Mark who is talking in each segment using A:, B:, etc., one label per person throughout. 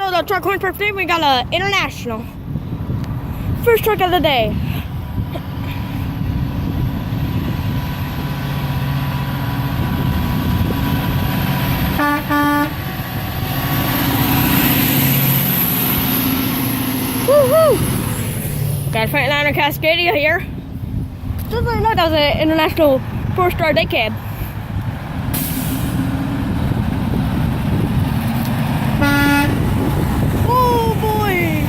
A: So the truck horn for today, we got a international. First truck of the day. Woohoo! Got Freightliner Cascadia here. Just like that was an international 4-star day cab. Oh boy!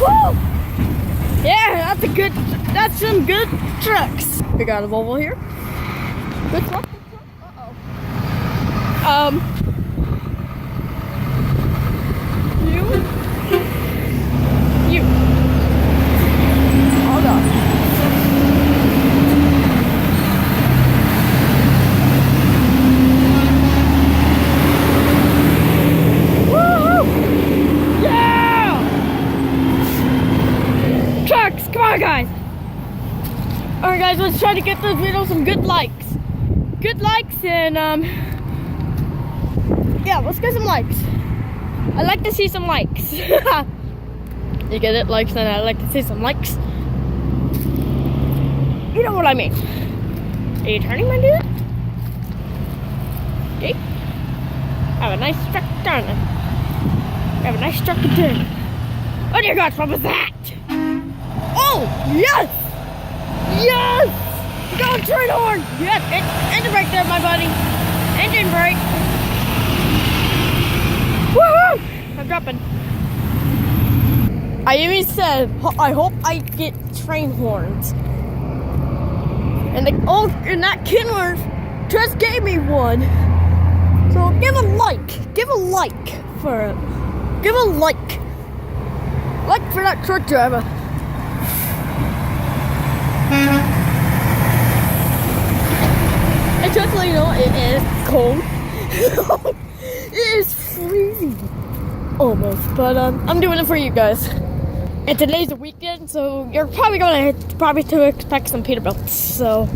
A: Woo! Yeah, that's some good trucks. We got a Volvo here. Good truck. Uh-oh. You. Hold on. Woohoo! Yeah! Trucks, come on guys. Alright guys, let's try to get this video some good likes. Good likes and yeah, let's get some likes. I like to see some likes. You get it? Likes, and I like to see some likes. You know what I mean. Are you turning, my dude? Okay. Have a nice truck turning. Have a nice truck to turn. Oh dear God, what was that? Oh, yes! Yes! Go train horn! Yes, engine brake there, my buddy. Engine brake. Woohoo! I'm dropping. I even said, I hope I get train horns. And that Kenworth just gave me one. So give a like for it. Give a like. Like for that truck driver. And just so you know, it is cold. It is freezing. Almost, but I'm doing it for you guys. And today's a weekend, so you're probably to expect some Peterbilts. So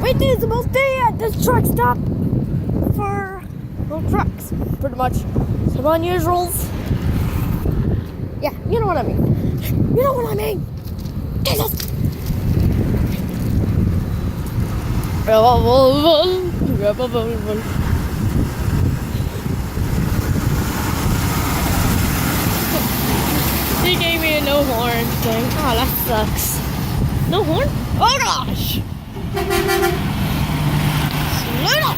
A: wait, this is the most day at this truck stop for trucks, pretty much. Some unusuals. Yeah, you know what I mean. You know what I mean. Jesus. He gave me a no horn thing. Oh, that sucks. No horn? Oh gosh! Slow down!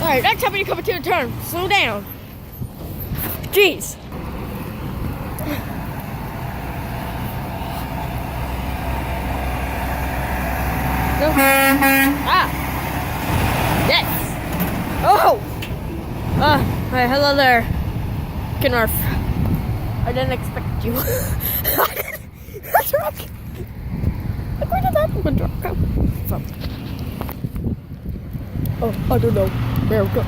A: Alright, next time when you come to a turn, slow down. Jeez. No. Ah! Yes! Oh! Hi, hello there, Kenworth. I didn't expect you. That truck! Where did that one truck come from? Oh, I don't know. Where it go?